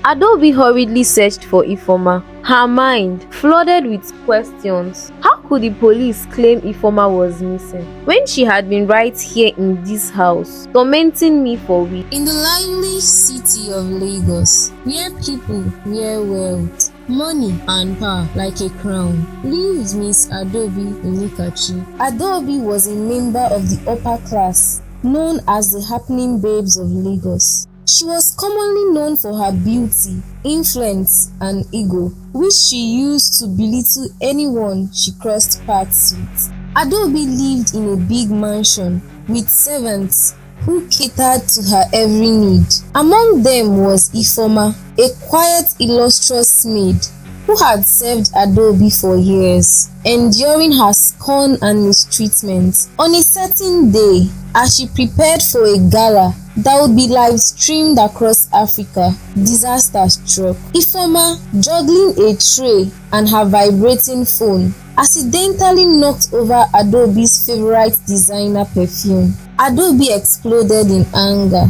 Adaobi hurriedly searched for Ifeoma, her mind flooded with questions. How could the police claim Ifeoma was missing when she had been right here in this house, tormenting me for weeks? In the lively city of Lagos, where people wear wealth, money and power like a crown, lived Miss Adaobi Emekachi. Adaobi was a member of the upper class, known as the happening babes of Lagos. She was commonly known for her beauty, influence, and ego, which she used to belittle anyone she crossed paths with. Adaobi lived in a big mansion with servants who catered to her every need. Among them was Ifeoma, a quiet, illustrious maid who had served Adaobi for years, enduring her scorn and mistreatment. On a certain day, as she prepared for a gala that would be live streamed across Africa, disaster struck. Ifeoma, juggling a tray and her vibrating phone, accidentally knocked over Adaobi's favorite designer perfume. Adaobi exploded in anger,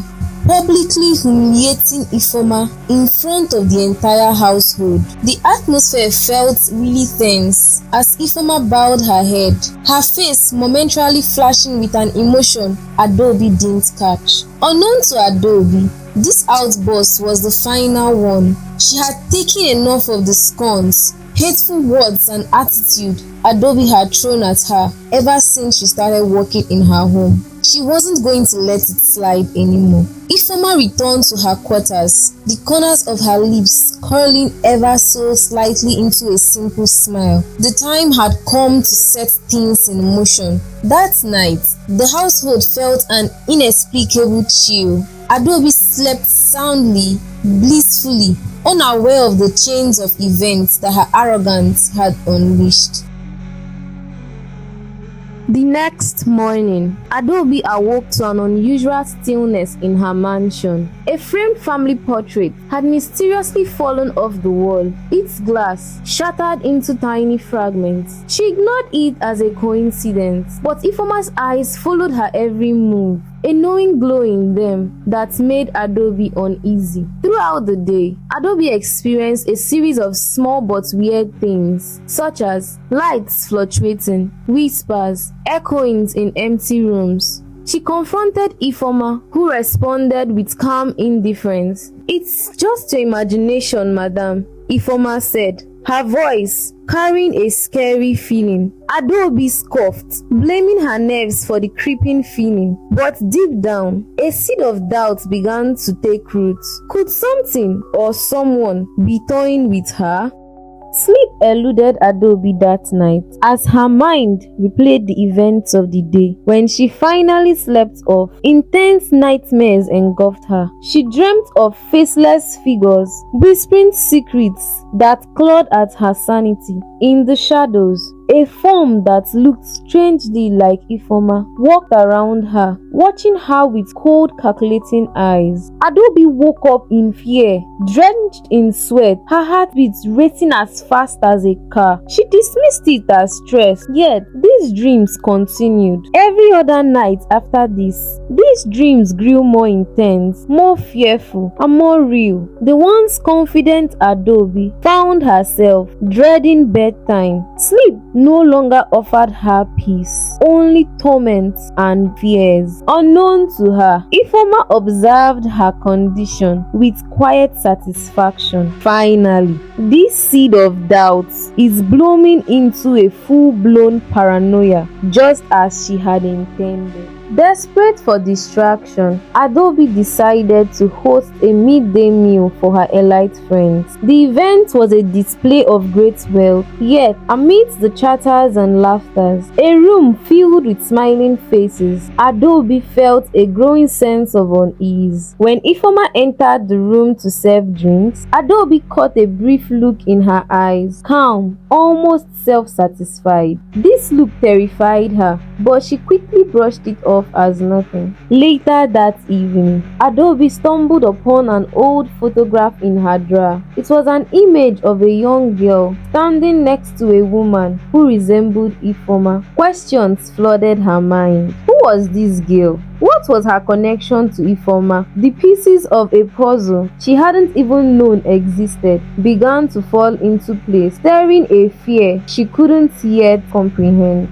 publicly humiliating Ifeoma in front of the entire household. The atmosphere felt really tense as Ifeoma bowed her head, her face momentarily flashing with an emotion Adaobi didn't catch. Unknown to Adaobi, this outburst was the final one. She had taken enough of the scorns, hateful words and attitude Adaobi had thrown at her ever since she started working in her home. She wasn't going to let it slide anymore. Ifeoma returned to her quarters, the corners of her lips curling ever so slightly into a simple smile. The time had come to set things in motion. That night, the household felt an inexplicable chill. Adaobi slept soundly, blissfully, unaware of the chains of events that her arrogance had unleashed. The next morning, Adaobi awoke to an unusual stillness in her mansion. A framed family portrait had mysteriously fallen off the wall, its glass shattered into tiny fragments. She ignored it as a coincidence, but Ifeoma's eyes followed her every move, a knowing glow in them that made Adaobi uneasy. Throughout the day, Adaobi experienced a series of small but weird things, such as lights fluctuating, whispers, echoings in empty rooms. She confronted Ifeoma, who responded with calm indifference. "It's just your imagination, madam," Ifeoma said, her voice carrying a scary feeling. Adaobi scoffed, blaming her nerves for the creeping feeling. But deep down, a seed of doubt began to take root. Could something or someone be toying with her? Sleep eluded Adaobi that night as her mind replayed the events of the day. When she finally slept off, intense nightmares engulfed her. She dreamt of faceless figures, whispering secrets that clawed at her sanity. In the shadows, a form that looked strangely like Ifeoma walked around her, watching her with cold, calculating eyes. Adaobi woke up in fear, drenched in sweat, her heartbeats racing as fast as a car. She dismissed it as stress, yet these dreams continued. Every other night after this, these dreams grew more intense, more fearful, and more real. The once confident Adaobi found herself dreading bedtime. Sleep no longer offered her peace, only torment and fears. Unknown to her, Ifeoma observed her condition with quiet satisfaction. Finally, this seed of doubt is blooming into a full-blown paranoia, just as she had intended. Desperate for distraction, Adaobi decided to host a midday meal for her elite friends. The event was a display of great wealth, yet amidst the chatters and laughters, a room filled with smiling faces, Adaobi felt a growing sense of unease. When Ifeoma entered the room to serve drinks, Adaobi caught a brief look in her eyes, calm, almost self-satisfied. This look terrified her, but she quickly brushed it off as nothing. Later that evening, Adaobi stumbled upon an old photograph in her drawer. It was an image of a young girl standing next to a woman who resembled Ifeoma. Questions flooded her mind. Who was this girl? What was her connection to Ifeoma? The pieces of a puzzle she hadn't even known existed began to fall into place, stirring a fear she couldn't yet comprehend.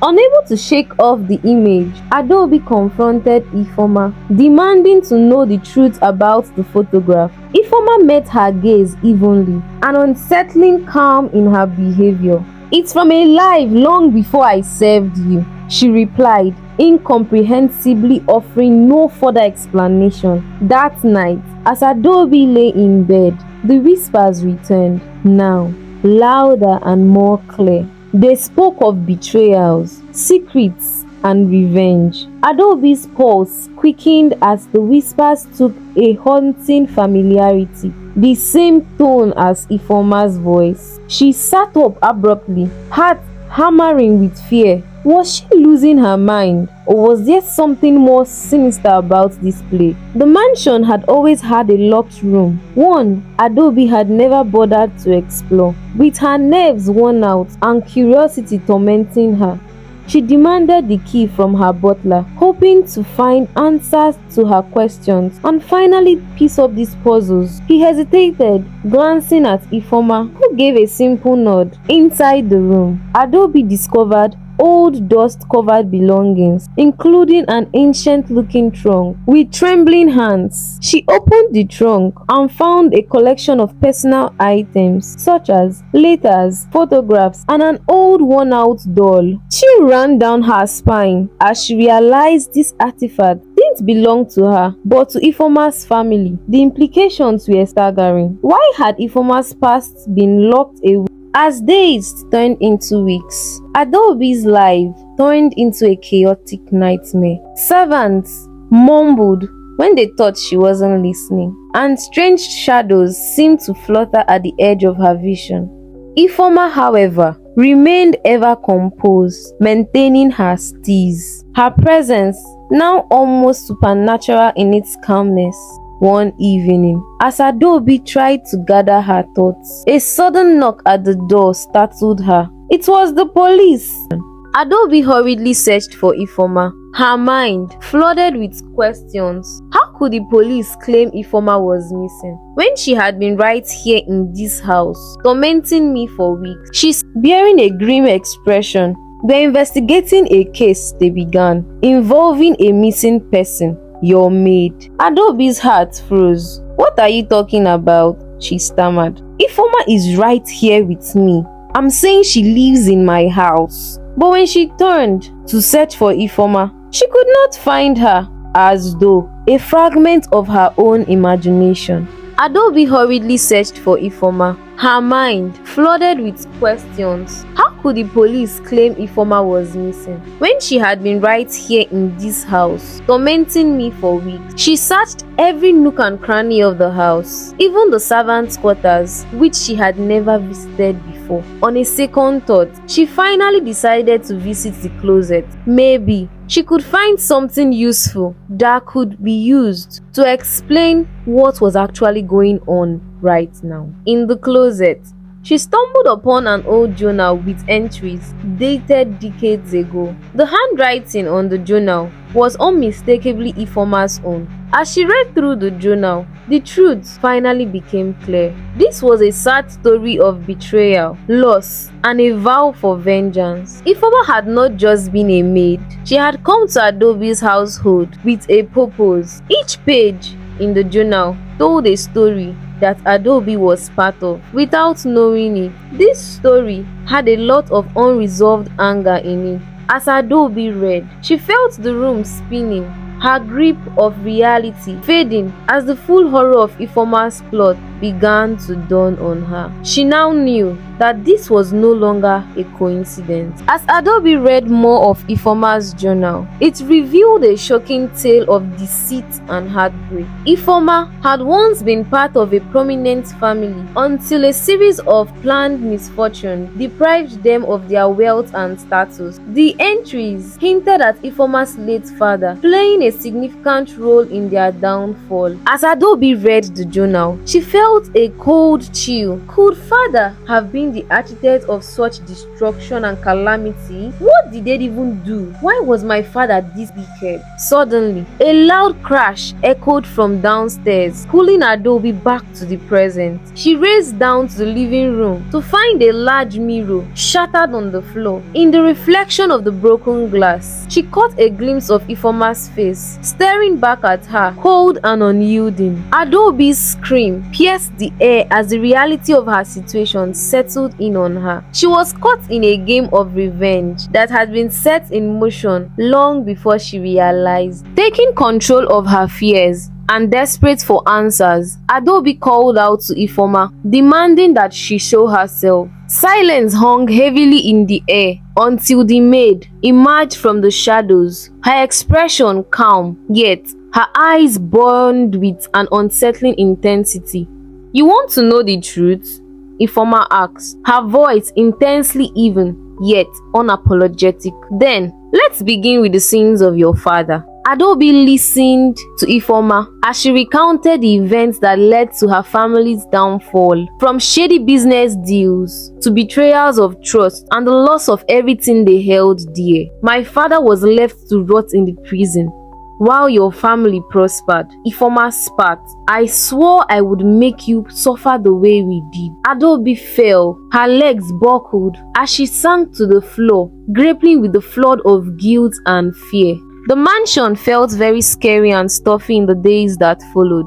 Unable to shake off the image, Adaobi confronted Ifeoma, demanding to know the truth about the photograph. Ifeoma met her gaze evenly, an unsettling calm in her behavior. "It's from a life long before I served you," she replied, incomprehensibly offering no further explanation. That night, as Adaobi lay in bed, the whispers returned, now louder and more clear. They spoke of betrayals, secrets, and revenge. Adaobi's pulse quickened as the whispers took a haunting familiarity, the same tone as Ifeoma's voice. She sat up abruptly, heart hammering with fear. Was she losing her mind, or was there something more sinister about this place? The mansion had always had a locked room, one Adaobi had never bothered to explore. With her nerves worn out and curiosity tormenting her, she demanded the key from her butler, hoping to find answers to her questions and finally piece up these puzzles. He hesitated, glancing at Ifeoma, who gave a simple nod. Inside the room, Adaobi discovered old dust-covered belongings, including an ancient-looking trunk. With trembling hands, she opened the trunk and found a collection of personal items such as letters, photographs, and an old worn-out doll. She ran down her spine as she realized this artifact didn't belong to her, but to Ifeoma's family. The implications were staggering. Why had Ifeoma's past been locked away? As days turned into weeks, Adaobi's life turned into a chaotic nightmare. Servants mumbled when they thought she wasn't listening, and strange shadows seemed to flutter at the edge of her vision. Ifeoma, however, remained ever composed, maintaining her steeze. Her presence, now almost supernatural in its calmness. One evening, as Adaobi tried to gather her thoughts, a sudden knock at the door startled her. It was the police. Adaobi hurriedly searched for Ifeoma, her mind flooded with questions. How could the police claim Ifeoma was missing when she had been right here in this house, tormenting me for weeks? She's bearing a grim expression. "They're investigating a case," they began, "involving a missing person. Your maid." Adaobi's heart froze. "What are you talking about?" she stammered. "Ifeoma is right here with me. I'm saying she lives in my house." But when she turned to search for Ifeoma, she could not find her, as though a fragment of her own imagination. Adaobi hurriedly searched for Ifeoma, her mind flooded with questions. How could the police claim Ifeoma was missing when she had been right here in this house, tormenting me for weeks? She searched every nook and cranny of the house, even the servants' quarters, which she had never visited before. On a second thought, she finally decided to visit the closet. Maybe she could find something useful that could be used to explain what was actually going on right now. In the closet, she stumbled upon an old journal with entries dated decades ago. The handwriting on the journal was unmistakably Ifeoma's own. As she read through the journal, the truth finally became clear. This was a sad story of betrayal, loss, and a vow for vengeance. Ifeoma had not just been a maid. She had come to Adaobi's household with a purpose. Each page in the journal told a story that Adaobi was part of without knowing it. This story had a lot of unresolved anger in it. As Adaobi read, she felt the room spinning, her grip of reality fading as the full horror of Ifeoma's plot began to dawn on her. She now knew that this was no longer a coincidence. As Adaobi read more of Ifeoma's journal, it revealed a shocking tale of deceit and heartbreak. Ifeoma had once been part of a prominent family until a series of planned misfortune deprived them of their wealth and status. The entries hinted at Ifeoma's late father playing a significant role in their downfall. As Adaobi read the journal, she felt felt a cold chill. Could father have been the architect of such destruction and calamity? What did they even do? Why was my father this wicked? Suddenly, a loud crash echoed from downstairs, pulling Adaobi back to the present. She raced down to the living room to find a large mirror shattered on the floor. In the reflection of the broken glass, she caught a glimpse of Ifoma's face, staring back at her, cold and unyielding. Adaobi's scream pierced the air as the reality of her situation settled in on her. She was caught in a game of revenge that had been set in motion long before she realized. Taking control of her fears and desperate for answers, Adaobi called out to Ifoma, demanding that she show herself. Silence hung heavily in the air until the maid emerged from the shadows, her expression calm, yet her eyes burned with an unsettling intensity. "You want to know the truth?" Ifoma asked, her voice intensely even, yet unapologetic. "Then, let's begin with the sins of your father." Adaobi listened to Ifoma as she recounted the events that led to her family's downfall, from shady business deals to betrayals of trust and the loss of everything they held dear. "My father was left to rot in the prison while your family prospered," Ifoma spat. "I swore I would make you suffer the way we did." Adaobi fell, her legs buckled as she sank to the floor, grappling with the flood of guilt and fear. The mansion felt very scary and stuffy in the days that followed.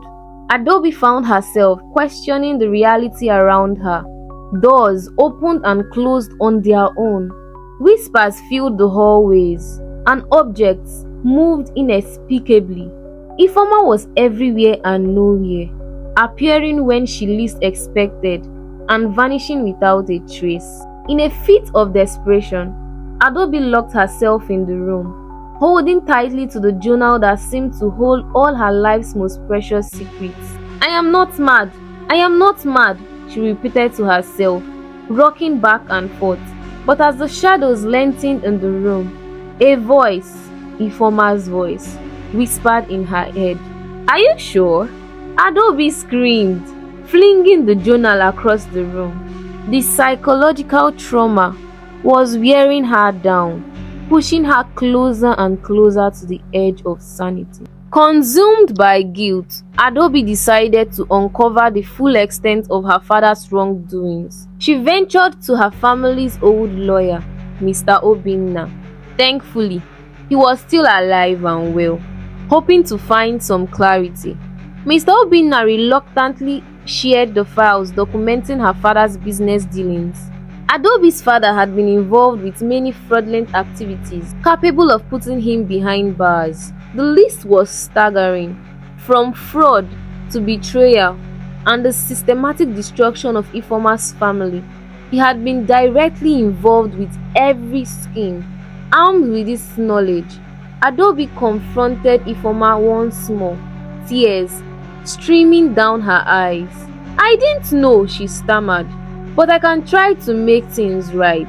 Adaobi found herself questioning the reality around her. Doors opened and closed on their own. Whispers filled the hallways, and objects moved inexplicably. Ifoma was everywhere and nowhere, appearing when she least expected and vanishing without a trace. In a fit of desperation, Adaobi locked herself in the room, holding tightly to the journal that seemed to hold all her life's most precious secrets. "I am not mad. I am not mad," she repeated to herself, rocking back and forth. But as the shadows lengthened in the room, a voice, Ifoma's voice, whispered in her head, "Are you sure?" Adaobi screamed, flinging the journal across the room. The psychological trauma was wearing her down, pushing her closer and closer to the edge of sanity. Consumed by guilt, Adaobi decided to uncover the full extent of her father's wrongdoings. She ventured to her family's old lawyer, Mr. Obinna. Thankfully, he was still alive and well, hoping to find some clarity. Mr. Obinna reluctantly shared the files documenting her father's business dealings. Adaobi's father had been involved with many fraudulent activities capable of putting him behind bars. The list was staggering, from fraud to betrayal and the systematic destruction of Ifoma's family. He had been directly involved with every scheme. Armed with this knowledge, Adaobi confronted Ifoma once more, tears streaming down her eyes. "I didn't know," she stammered, "but I can try to make things right."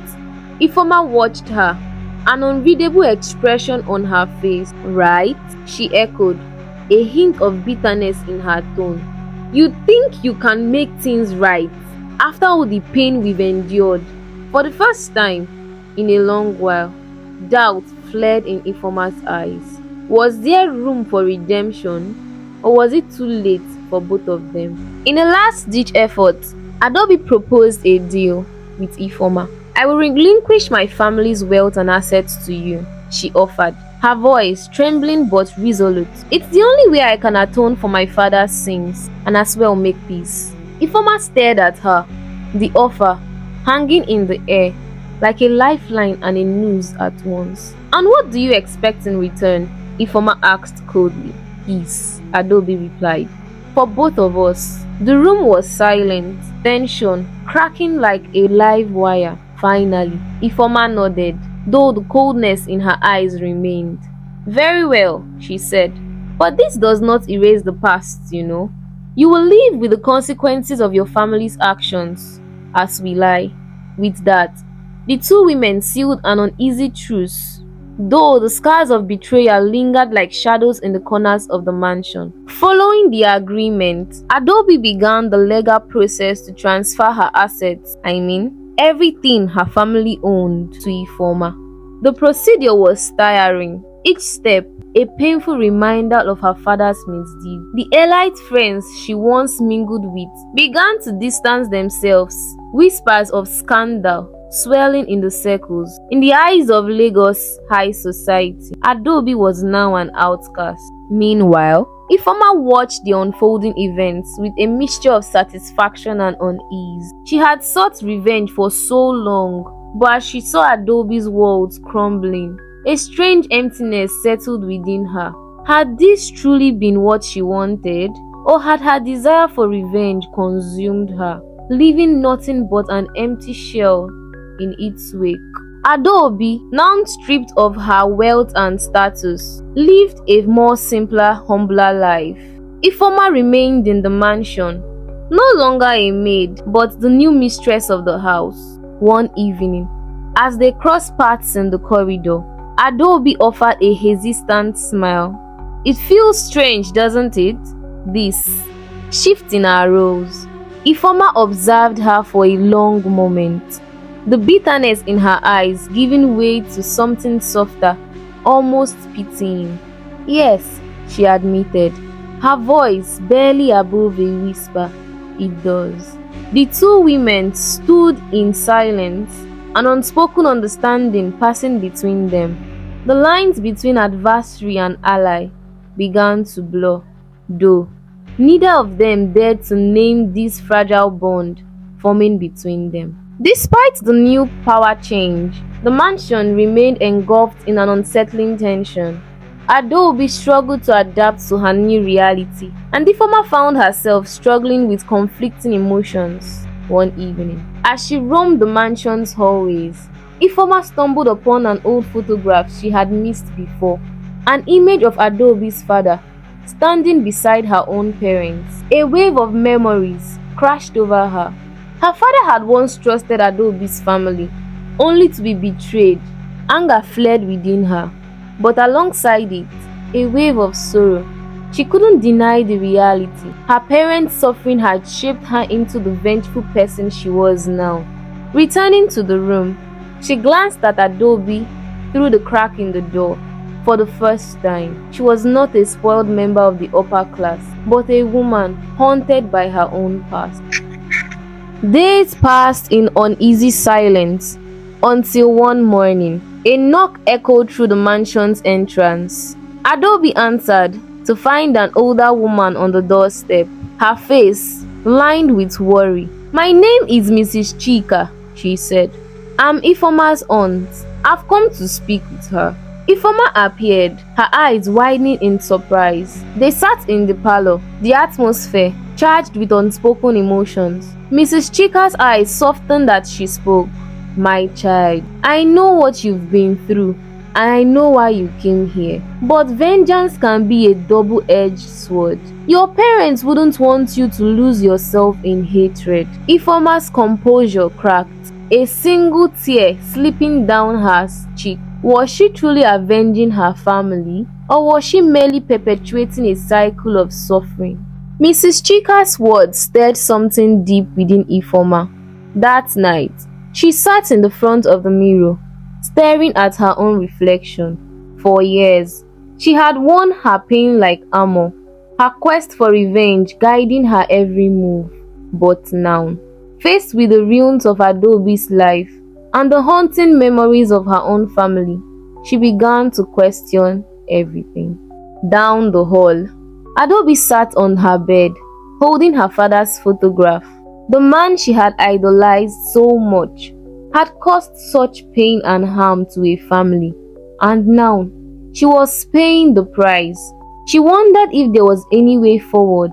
Ifoma watched her, an unreadable expression on her face. "Right?" she echoed, a hint of bitterness in her tone. "You think you can make things right after all the pain we've endured?" For the first time in a long while, doubt flared in Ifoma's eyes. Was there room for redemption, or was it too late for both of them? In a last-ditch effort, Adaobi proposed a deal with Ifoma. "I will relinquish my family's wealth and assets to you," she offered, her voice trembling but resolute. "It's the only way I can atone for my father's sins and as well make peace." Ifoma stared at her, the offer hanging in the air like a lifeline and a noose at once. "And what do you expect in return?" Ifoma asked coldly. "Peace," Adaobi replied. "For both of us." The room was silent, tension cracking like a live wire. Finally, Ifoma nodded, though the coldness in her eyes remained. "Very well," she said, "but this does not erase the past, you know. You will live with the consequences of your family's actions, as will I." With that, the two women sealed an uneasy truce, though the scars of betrayal lingered like shadows in the corners of the mansion. Following the agreement, Adaobi began the legal process to transfer her assets, everything her family owned, to Ifeoma. The procedure was tiring, each step a painful reminder of her father's misdeed. The elite friends she once mingled with began to distance themselves, whispers of scandal swelling in the circles. In the eyes of Lagos high society, Adaobi was now an outcast. Meanwhile, Ifeoma watched the unfolding events with a mixture of satisfaction and unease. She had sought revenge for so long, but as she saw Adaobi's world crumbling, a strange emptiness settled within her. Had this truly been what she wanted, or had her desire for revenge consumed her, leaving nothing but an empty shell in its wake? Adaobi, now stripped of her wealth and status, lived a more simpler, humbler life. Ifeoma remained in the mansion, no longer a maid, but the new mistress of the house. One evening, as they crossed paths in the corridor, Adaobi offered a hesitant smile. "It feels strange, doesn't it? This shift in our roles." Ifeoma observed her for a long moment, the bitterness in her eyes giving way to something softer, almost pitying. "Yes," she admitted, her voice barely above a whisper. "It does." The two women stood in silence, an unspoken understanding passing between them. The lines between adversary and ally began to blur, though neither of them dared to name this fragile bond forming between them. Despite the new power change, the mansion remained engulfed in an unsettling tension. Adaobi struggled to adapt to her new reality, and Ifeoma found herself struggling with conflicting emotions. One evening, as she roamed the mansion's hallways, Ifeoma stumbled upon an old photograph she had missed before, an image of Adaobi's father standing beside her own parents. A wave of memories crashed over her. Her father had once trusted Adaobi's family, only to be betrayed. Anger fled within her, but alongside it, a wave of sorrow. She couldn't deny the reality. Her parents' suffering had shaped her into the vengeful person she was now. Returning to the room, she glanced at Adaobi through the crack in the door. For the first time, she was not a spoiled member of the upper class, but a woman haunted by her own past. Days passed in uneasy silence until one morning, a knock echoed through the mansion's entrance. Adaobi answered to find an older woman on the doorstep, her face lined with worry. "My name is Mrs. Chika," she said. "I'm Ifeoma's aunt. I've come to speak with her." Ifeoma appeared, her eyes widening in surprise. They sat in the parlor, the atmosphere charged with unspoken emotions. Mrs. Chika's eyes softened as she spoke. "My child, I know what you've been through, and I know why you came here. But vengeance can be a double-edged sword. Your parents wouldn't want you to lose yourself in hatred." Ifeoma's composure cracked, a single tear slipping down her cheek. Was she truly avenging her family, or was she merely perpetuating a cycle of suffering? Mrs. Chika's words stirred something deep within Ifeoma. That night, she sat in the front of the mirror, staring at her own reflection. For years, she had worn her pain like armor, her quest for revenge guiding her every move. But now, faced with the ruins of Adaobi's life and the haunting memories of her own family, she began to question everything. Down the hall, Adaobi sat on her bed, holding her father's photograph. The man she had idolized so much had caused such pain and harm to a family, and now she was paying the price. She wondered if there was any way forward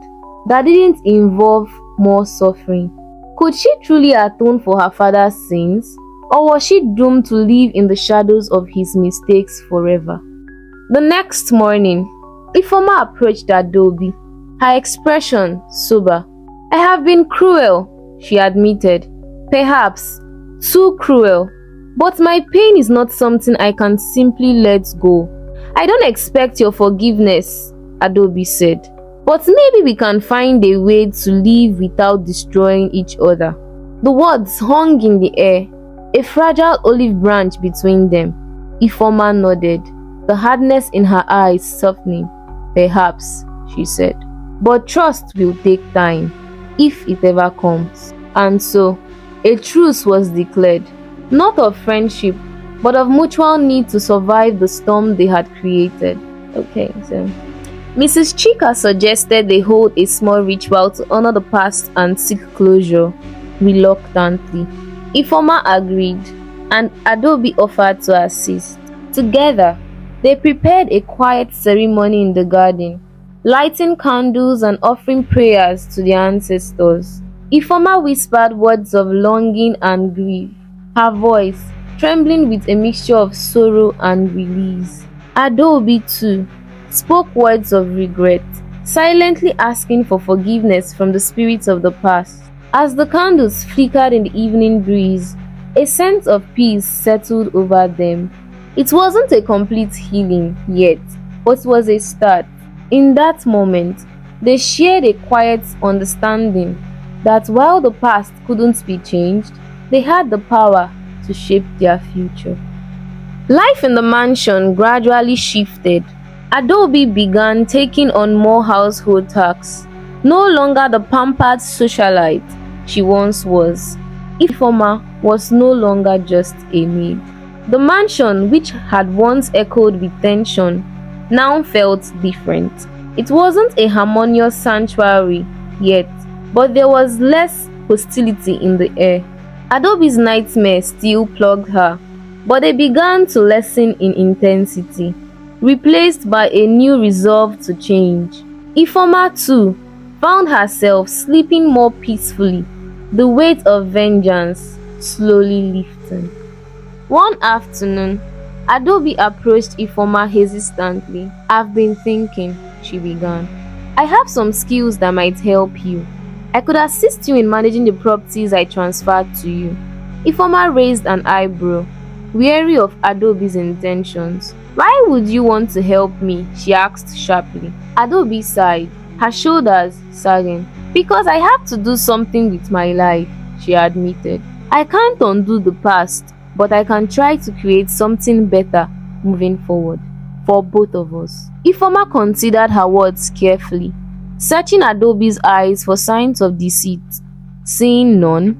that didn't involve more suffering. Could she truly atone for her father's sins, or was she doomed to live in the shadows of his mistakes forever? The next morning, Ifeoma approached Adaobi, her expression sober. "I have been cruel," she admitted. "Perhaps too cruel." But my pain is not something I can simply let go. I don't expect your forgiveness, Adaobi said. But maybe we can find a way to live without destroying each other. The words hung in the air, a fragile olive branch between them. Ifeoma nodded, the hardness in her eyes softening. Perhaps, she said. But trust will take time, if it ever comes. And so, a truce was declared, not of friendship, but of mutual need to survive the storm they had created. Okay, so Mrs. Chika suggested they hold a small ritual to honor the past and seek closure, reluctantly. Ifeoma agreed, and Adaobi offered to assist. Together, they prepared a quiet ceremony in the garden, lighting candles and offering prayers to their ancestors. Ifeoma whispered words of longing and grief, her voice trembling with a mixture of sorrow and release. Adaobi, too, spoke words of regret, silently asking for forgiveness from the spirits of the past. As the candles flickered in the evening breeze, a sense of peace settled over them. It wasn't a complete healing yet, but it was a start. In that moment, they shared a quiet understanding that while the past couldn't be changed, they had the power to shape their future. Life in the mansion gradually shifted. Adaobi began taking on more household tasks, no longer the pampered socialite she once was. Ifeoma was no longer just a maid. The mansion, which had once echoed with tension, now felt different. It wasn't a harmonious sanctuary yet, but there was less hostility in the air. Adaobi's nightmares still plagued her, but they began to lessen in intensity, replaced by a new resolve to change. Ifeoma too found herself sleeping more peacefully, the weight of vengeance slowly lifting. One afternoon, Adaobi approached Ifeoma hesitantly. "I've been thinking," she began. "I have some skills that might help you. I could assist you in managing the properties I transferred to you." Ifeoma raised an eyebrow, wary of Adaobi's intentions. "Why would you want to help me?" she asked sharply. Adaobi sighed, her shoulders sagging. "Because I have to do something with my life," she admitted. "I can't undo the past, but I can try to create something better moving forward, for both of us." Ifeoma considered her words carefully, searching Adaobi's eyes for signs of deceit. Seeing none,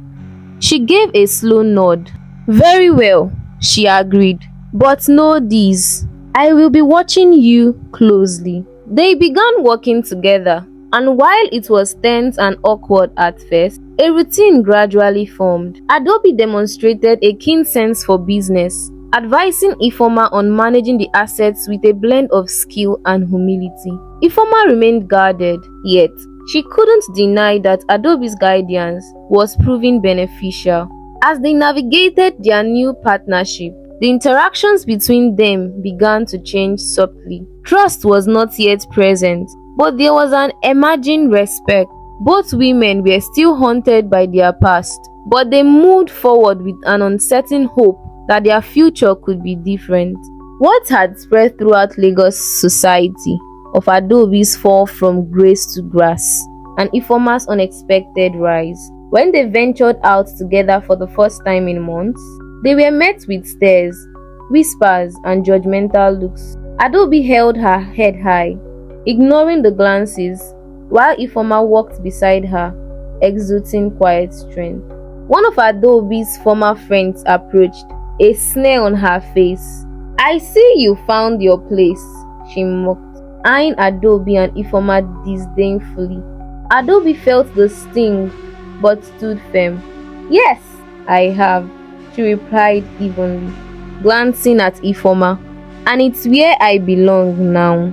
she gave a slow nod. "Very well," she agreed, "but know this, I will be watching you closely." They began working together, and while it was tense and awkward at first, a routine gradually formed. Adaobi demonstrated a keen sense for business, advising Ifeoma on managing the assets with a blend of skill and humility. Ifeoma remained guarded, yet she couldn't deny that Adaobi's guidance was proving beneficial. As they navigated their new partnership, the interactions between them began to change subtly. Trust was not yet present, but there was an emerging respect. Both women were still haunted by their past, but they moved forward with an uncertain hope that their future could be different. What had spread throughout Lagos society of Adaobi's fall from grace to grass, and Ifeoma's unexpected rise. When they ventured out together for the first time in months, they were met with stares, whispers, and judgmental looks. Adaobi held her head high, ignoring the glances, while Ifeoma walked beside her, exuding quiet strength. One of Adaobi's former friends approached, a sneer on her face. "I see you found your place," she mocked, eyeing Adaobi and Ifeoma disdainfully. Adaobi felt the sting, but stood firm. "Yes, I have," she replied evenly, glancing at Ifeoma. "And it's where I belong now."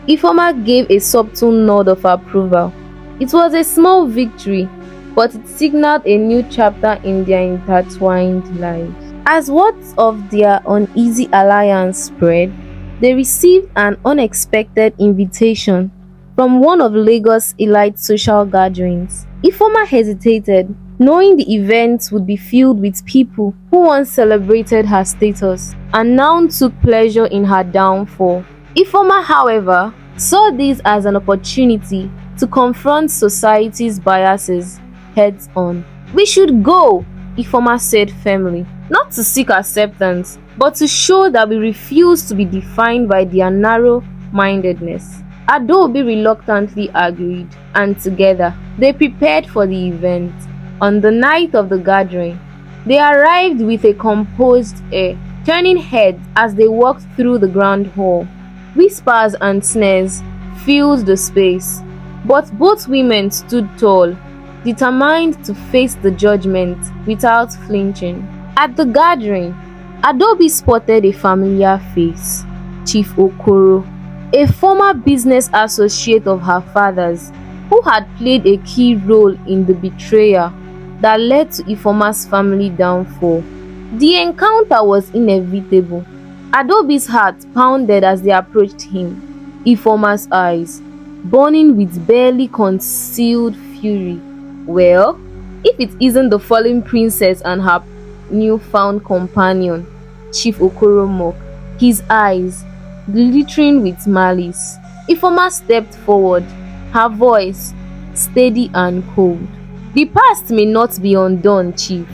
Ifeoma gave a subtle nod of approval. It was a small victory, but it signaled a new chapter in their intertwined lives. As words of their uneasy alliance spread, they received an unexpected invitation from one of Lagos' elite social gatherings. Ifeoma hesitated, knowing the event would be filled with people who once celebrated her status and now took pleasure in her downfall. Ifeoma, however, saw this as an opportunity to confront society's biases heads on. "We should go," Ifeoma said firmly, "not to seek acceptance, but to show that we refuse to be defined by their narrow-mindedness." Adaobi reluctantly agreed, and together they prepared for the event. On the night of the gathering, they arrived with a composed air, turning heads as they walked through the grand hall. Whispers and sneers filled the space, but both women stood tall, determined to face the judgment without flinching. At the gathering, Adaobi spotted a familiar face, Chief Okoro, a former business associate of her father's, who had played a key role in the betrayal that led to Ifeoma's family downfall. The encounter was inevitable. Adaobi's heart pounded as they approached him, Ifeoma's eyes burning with barely concealed fury. "Well, if it isn't the fallen princess and her newfound companion," Chief Okoro mocked, his eyes glittering with malice. Ifeoma stepped forward, her voice steady and cold. "The past may not be undone, Chief,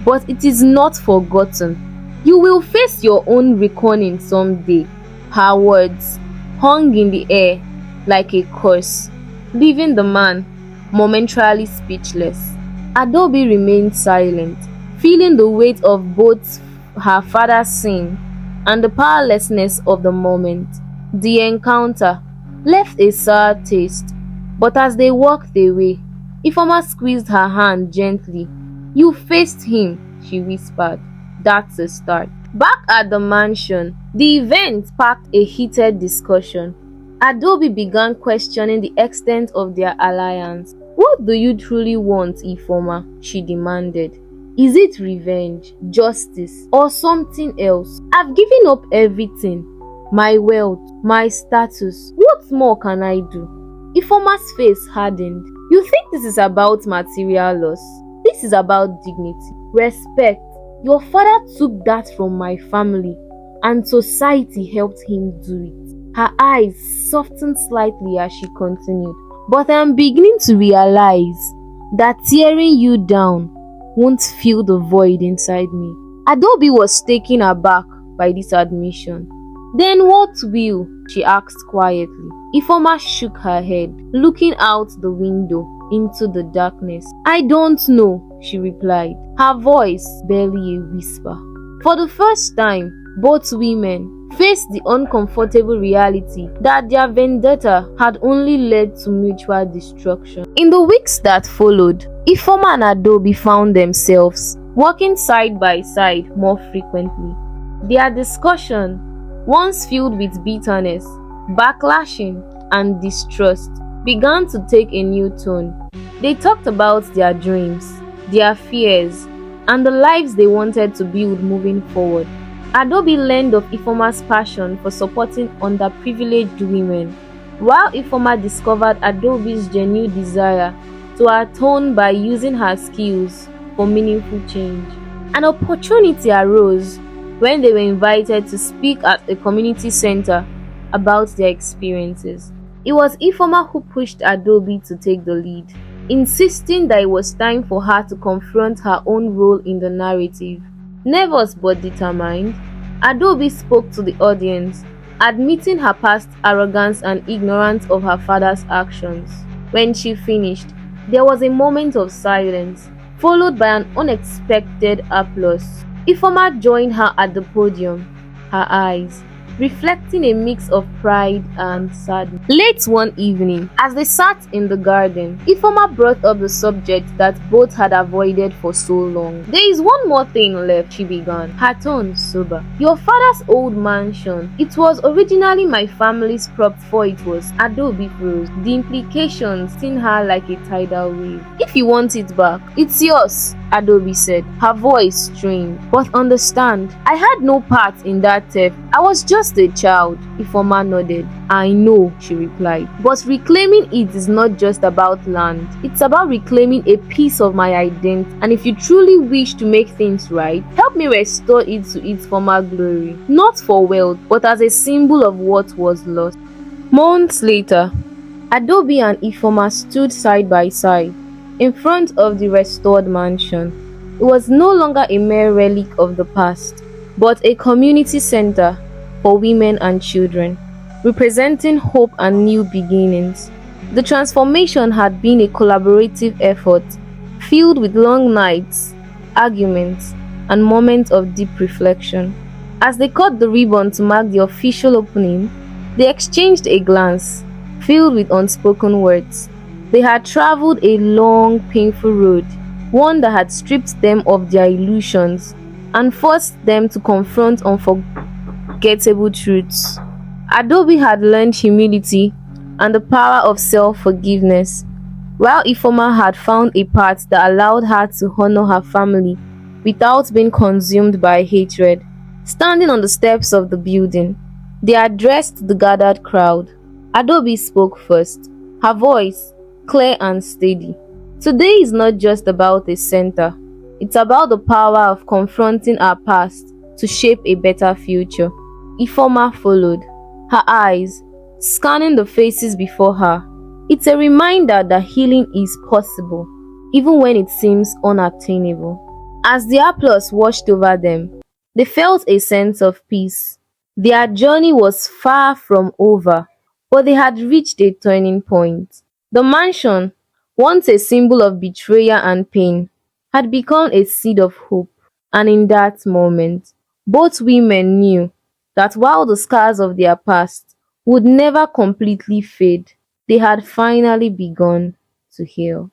but it is not forgotten. You will face your own reckoning someday." Her words hung in the air like a curse, leaving the man momentarily speechless. Adaobi remained silent, feeling the weight of both her father's sin and the powerlessness of the moment. The encounter left a sour taste, but as they walked away, Ifeoma squeezed her hand gently. "You faced him," she whispered. "That's a start." Back at the mansion, the event sparked a heated discussion. Adaobi began questioning the extent of their alliance. "What do you truly want, Ifeoma?" she demanded. "Is it revenge, justice, or something else? I've given up everything. My wealth, my status. What more can I do?" Ifeoma's face hardened. "You think this is about material loss? This is about dignity, respect. Your father took that from my family, and society helped him do it." Her eyes softened slightly as she continued. "But I'm beginning to realize that tearing you down won't fill the void inside me." Adaobi was taken aback by this admission. "Then what will?" she asked quietly. Ifeoma shook her head, looking out the window into the darkness. "I don't know," she replied, her voice barely a whisper. For the first time, both women faced the uncomfortable reality that their vendetta had only led to mutual destruction. In the weeks that followed, Ifeoma and Adaobi found themselves working side by side more frequently. Their discussion, once filled with bitterness, backlashing, and distrust, began to take a new tone. They talked about their dreams, their fears, and the lives they wanted to build moving forward. Adaobi learned of Ifeoma's passion for supporting underprivileged women, while Ifeoma discovered Adaobi's genuine desire to atone by using her skills for meaningful change. An opportunity arose when they were invited to speak at a community center about their experiences. It was Ifeoma who pushed Adaobi to take the lead, insisting that it was time for her to confront her own role in the narrative. Nervous but determined, Adaobi spoke to the audience, admitting her past arrogance and ignorance of her father's actions. When she finished, there was a moment of silence, followed by an unexpected applause. Ifeoma joined her at the podium, her eyes reflecting a mix of pride and sadness. Late one evening, as they sat in the garden, Ifeoma brought up the subject that both had avoided for so long. "There is one more thing left," she began, her tone sober. "Your father's old mansion. It was originally my family's prop before it was." Adaobi froze, the implications hitting her like a tidal wave. "If you want it back, it's yours," Adaobi said, her voice strained. But understand, I had no part in that theft. I was just a child. Ifeoma nodded. I know, she replied. But reclaiming it is not just about land. It's about reclaiming a piece of my identity. And if you truly wish to make things right, help me restore it to its former glory. Not for wealth, but as a symbol of what was lost. Months later, Adaobi and Ifeoma stood side by side in front of the restored mansion. It was no longer a mere relic of the past, but a community center for women and children, representing hope and new beginnings. The transformation had been a collaborative effort, filled with long nights, arguments, and moments of deep reflection. As they cut the ribbon to mark the official opening, they exchanged a glance, filled with unspoken words. They had traveled a long, painful road, one that had stripped them of their illusions and forced them to confront unforgettable truths. Adaobi had learned humility and the power of self-forgiveness, while Ifeoma had found a path that allowed her to honor her family without being consumed by hatred. Standing on the steps of the building, they addressed the gathered crowd. Adaobi spoke first, her voice clear and steady. Today is not just about a center. It's about the power of confronting our past to shape a better future. Ifeoma followed, her eyes scanning the faces before her. It's a reminder that healing is possible, even when it seems unattainable. As the applause washed over them, they felt a sense of peace. Their journey was far from over, but they had reached a turning point. The mansion, once a symbol of betrayal and pain, had become a seed of hope. And in that moment, both women knew that while the scars of their past would never completely fade, they had finally begun to heal.